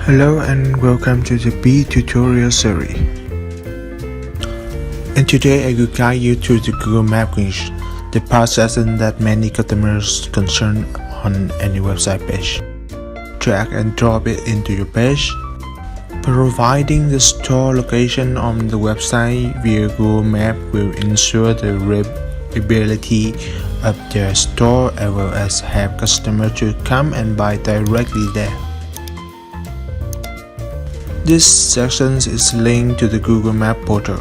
Hello and welcome to the Beae tutorial series. And today I will guide you through the Google Map Glitch, the process that many customers concern on any website page. Drag and drop it into your page. Providing the store location on the website via Google Map will ensure the reliability of their store as well as have customers to come and buy directly there. This section is linked to the Google Map portal.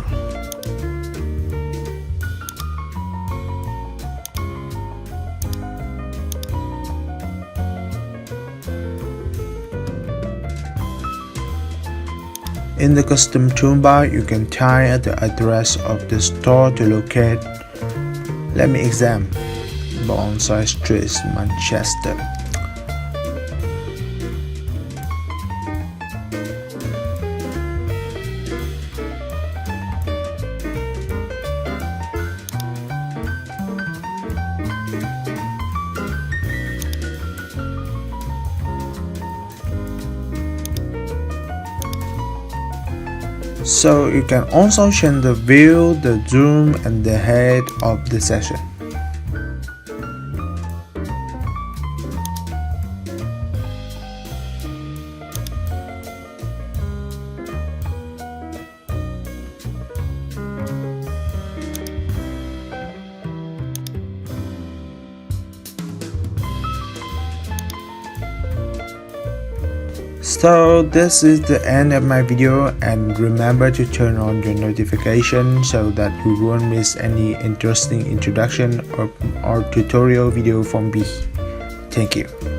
In the custom toolbar, you can type the address of the store to locate. Let me examine. Bonsai Street, Manchester. So you can also change the view, the zoom, and the height of the section. So this is the end of my video, and remember to turn on your notification so that you won't miss any interesting introduction or tutorial video from Beae. Thank you.